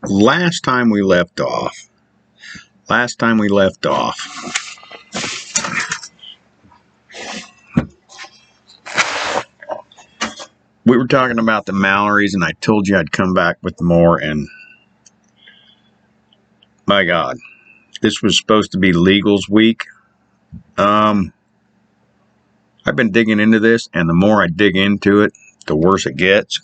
last time we left off, we were talking about the Mallorys, and I told you I'd come back with more, and my God, this was supposed to be Legals Week. I've been digging into this, and the more I dig into it, the worse it gets.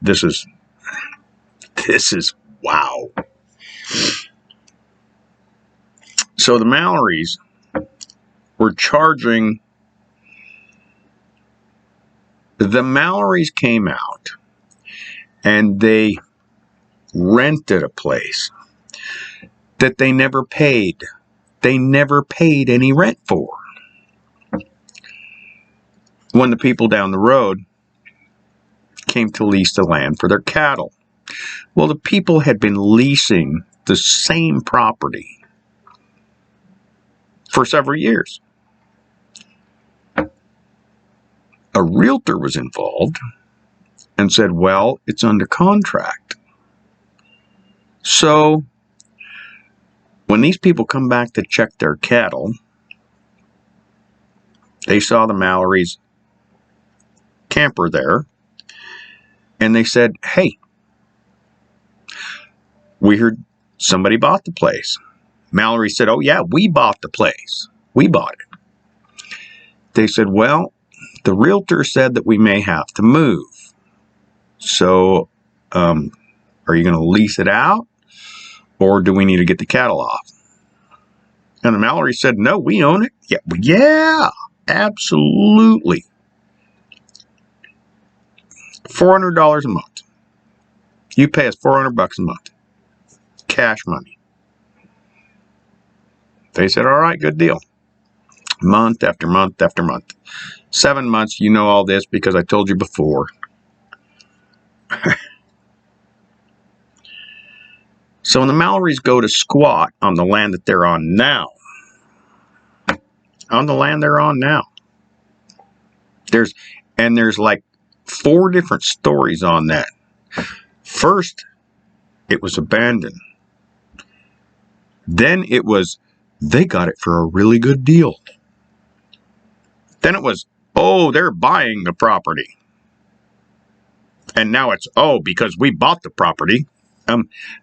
This is wow. So the Mallorys were charging. The Mallorys came out and they rented a place that they never paid. They never paid any rent for. When the people down the road came to lease the land for their cattle. Well, the people had been leasing the same property for several years. A realtor was involved and said, well, it's under contract. So when these people come back to check their cattle, they saw the Mallorys camper there, and they said, hey, we heard somebody bought the place. Mallory said, oh yeah, we bought the place. We bought it. They said, well, the realtor said that we may have to move. So, are you going to lease it out, or do we need to get the cattle off? And the Mallory said, no, we own it. Yeah, absolutely. $400 a month. You pay us $400 a month. Cash money. They said, all right, good deal. Month after month after month. 7 months, you know all this because I told you before. So when the Mallorys go to squat on the land that they're on now, there's like 4 different stories on that. First, it was abandoned. Then it was, they got it for a really good deal. Then it was, oh, they're buying the property. And now it's, oh, because we bought the property.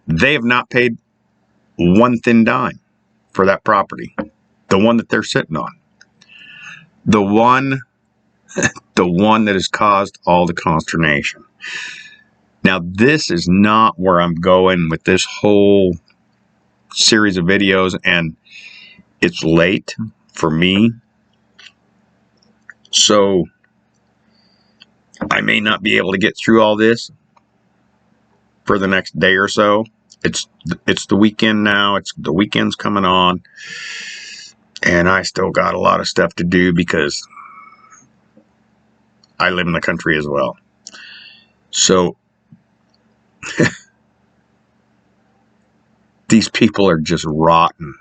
They have not paid one thin dime for that property. The one that they're sitting on. The one that has caused all the consternation. Now, this is not where I'm going with this whole series of videos, and it's late for me. So I may not be able to get through all this for the next day or so. It's the weekend now. The weekend's coming on, and I still got a lot of stuff to do because I live in the country as well. So these people are just rotten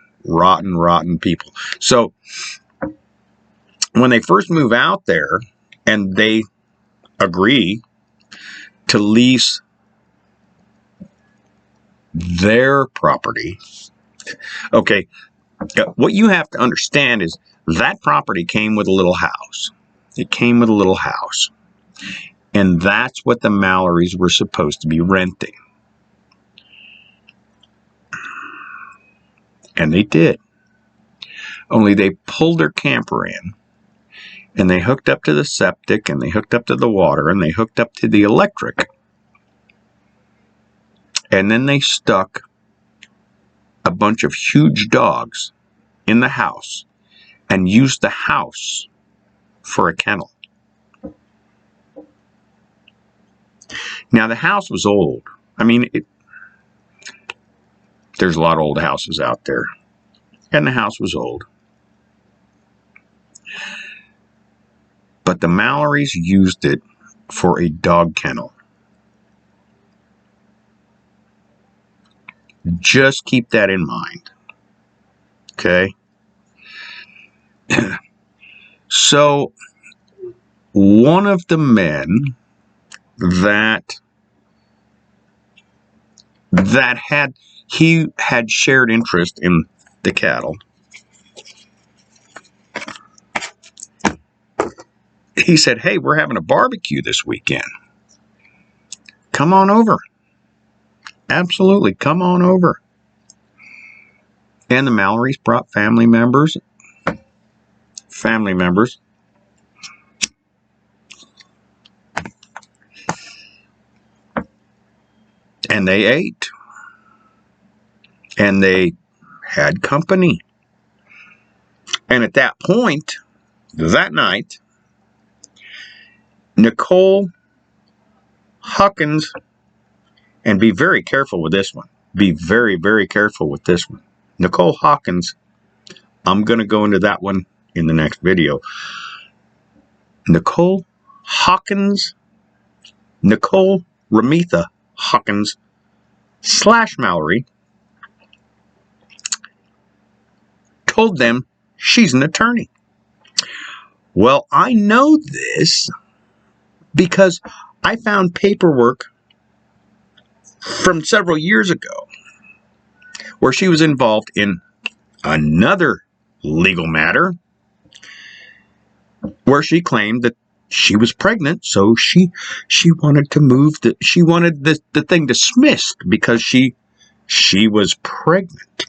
people. So when they first move out there and they agree to lease their property, okay, what you have to understand is that property came with a little house. It came with a little house. And that's what the Mallorys were supposed to be renting. And they did. Only they pulled their camper in, and they hooked up to the septic, and they hooked up to the water, and they hooked up to the electric. And then they stuck a bunch of huge dogs in the house and used the house for a kennel. Now, the house was old. I mean, there's a lot of old houses out there. And the house was old. But the Mallorys used it for a dog kennel. Just keep that in mind. Okay? So, one of the men that he had shared interest in the cattle. He said, "Hey, we're having a barbecue this weekend. Come on over. Absolutely, come on over." And the Mallorys brought family members. And they ate. And they had company. And at that point, that night, Nicole Hawkins, and be very careful with this one. Be very, very careful with this one. Nicole Hawkins, I'm going to go into that one in the next video. Nicole Hawkins, Nicole Remetha Hawkins / Mallory told them she's an attorney. Well, I know this because I found paperwork from several years ago where she was involved in another legal matter where she claimed that she was pregnant, so she wanted to move she wanted the thing dismissed because she was pregnant.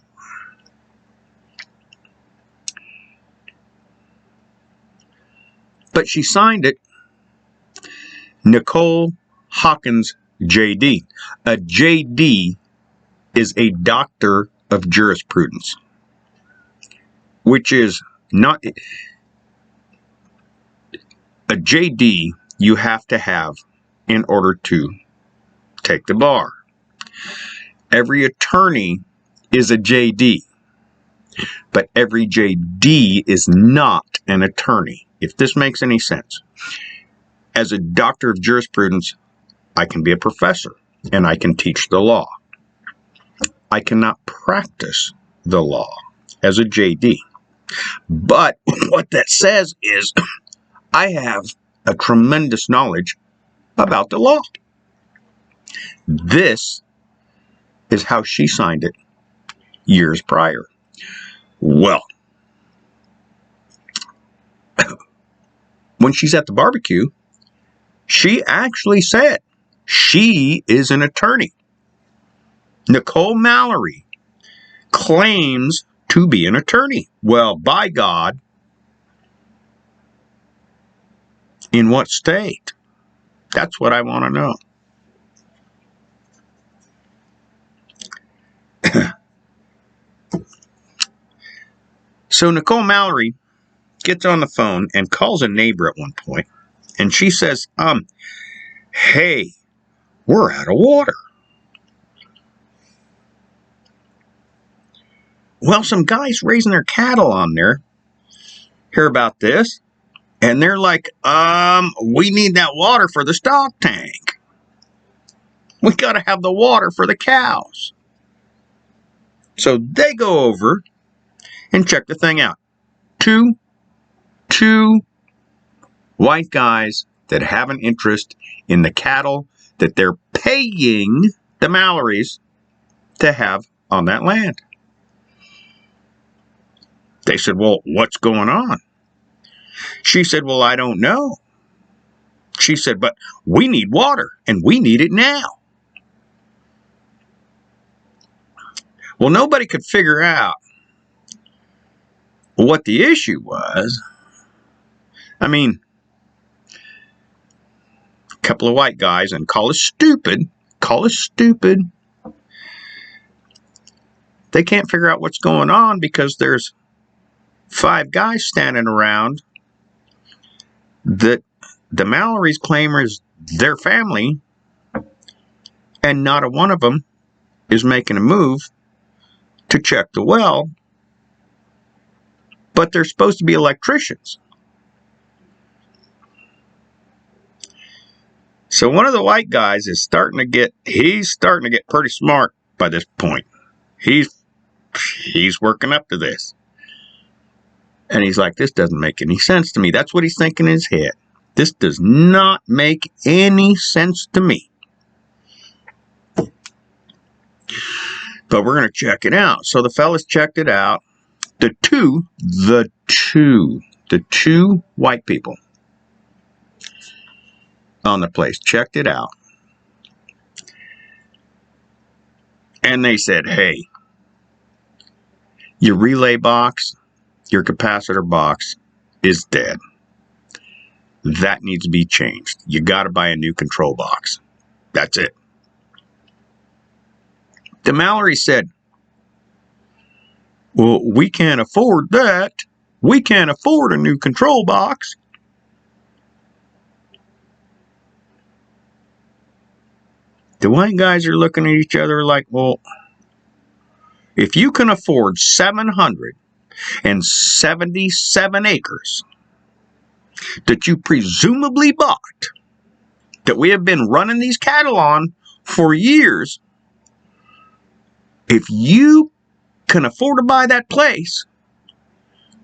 But she signed it Nicole Hawkins JD. A JD is a doctor of jurisprudence, which is not a JD you have to have in order to take the bar. Every attorney is a JD, but every JD is not an attorney, if this makes any sense. As a doctor of jurisprudence, I can be a professor and I can teach the law. I cannot practice the law as a JD. But what that says is I have a tremendous knowledge about the law. This is how she signed it years prior. Well, when she's at the barbecue, she actually said she is an attorney. Nicole Mallory claims to be an attorney. Well, by God, in what state? That's what I want to know. So Nicole Mallory gets on the phone and calls a neighbor at one point, and she says, hey, we're out of water. Well, some guys raising their cattle on there hear about this, and they're like, we need that water for the stock tank. We got to have the water for the cows. So they go over and check the thing out. Two white guys that have an interest in the cattle that they're paying the Mallorys to have on that land. They said, well, what's going on? She said, well, I don't know. She said, but we need water, and we need it now. Well, nobody could figure out what the issue was. I mean, a couple of white guys, and call us stupid. They can't figure out what's going on because there's 5 guys standing around that the Mallorys claim is their family, and not a one of them is making a move to check the well, but they're supposed to be electricians. So one of the white guys is starting to get pretty smart by this point. He's working up to this. And he's like, this doesn't make any sense to me. That's what he's thinking in his head. This does not make any sense to me. But we're going to check it out. So the fellas checked it out. The two white people on the place checked it out. And they said, hey, your relay box, your capacitor box is dead. That needs to be changed. You got to buy a new control box. That's it. The Mallorys said, well, we can't afford that. We can't afford a new control box. The white guys are looking at each other like, well, if you can afford 777 acres that you presumably bought, that we have been running these cattle on for years, if you can afford to buy that place,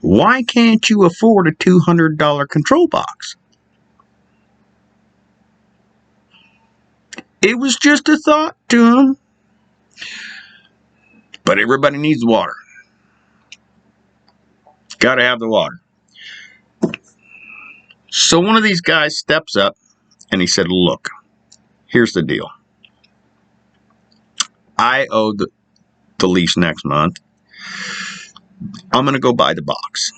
why can't you afford a $200 control box? It was just a thought to them. But everybody needs water. Got to have the water. So one of these guys steps up and he said, look, here's the deal. I owe the lease next month. I'm going to go buy the box.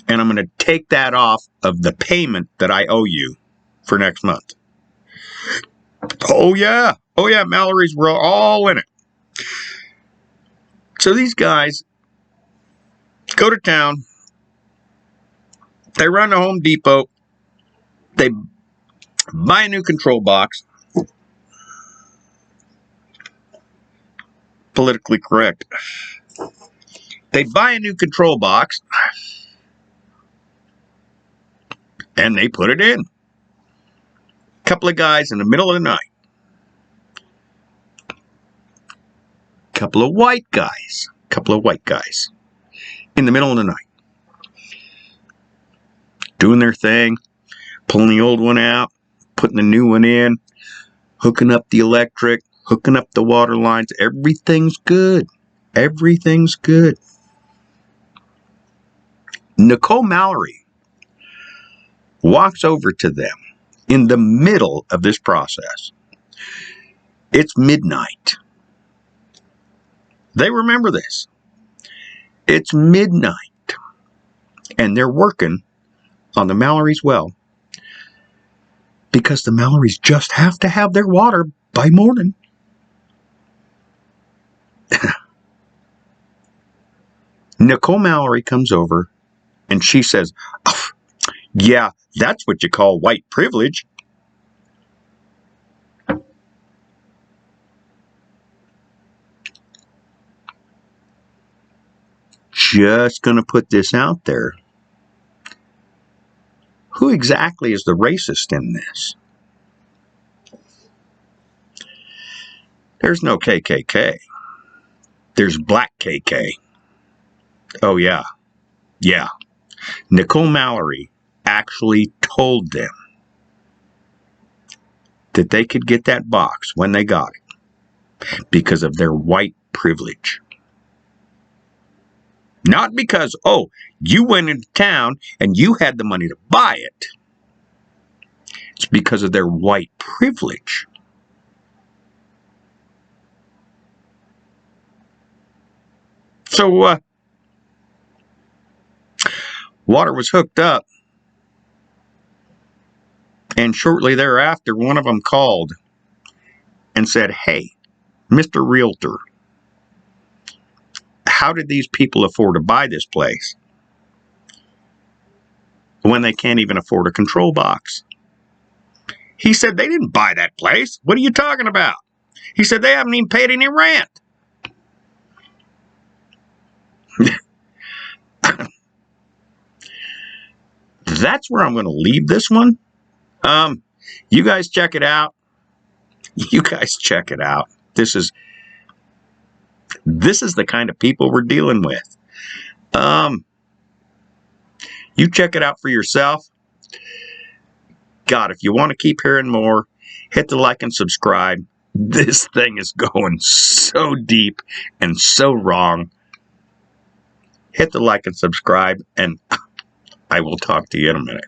And I'm going to take that off of the payment that I owe you for next month. Oh, yeah. Oh, yeah. Mallorys were all in it. So these guys go to town. They run to Home Depot. They buy a new control box. Politically correct. They buy a new control box. And they put it in. A couple of guys in the middle of the night. Couple of white guys in the middle of the night, doing their thing, pulling the old one out, putting the new one in, hooking up the electric, hooking up the water lines. Everything's good. Everything's good. Nicole Mallory walks over to them in the middle of this process. It's midnight. They remember this. It's midnight. And they're working on the Mallorys well because the Mallorys just have to have their water by morning. Nicole Mallory comes over and she says, oh, yeah, that's what you call white privilege. Just going to put this out there. Who exactly is the racist in this? There's no KKK. There's black KK. Oh, yeah. Yeah. Nicole Mallory actually told them that they could get that box when they got it because of their white privilege. Not because, oh, you went into town and you had the money to buy it. It's because of their white privilege. So, water was hooked up. And shortly thereafter, one of them called and said, hey, Mr. Realtor, how did these people afford to buy this place when they can't even afford a control box? He said, they didn't buy that place. What are you talking about? He said, they haven't even paid any rent. That's where I'm going to leave this one. You guys check it out. You guys check it out. This is the kind of people we're dealing with. You check it out for yourself. God, if you want to keep hearing more, hit the like and subscribe. This thing is going so deep and so wrong. Hit the like and subscribe, and I will talk to you in a minute.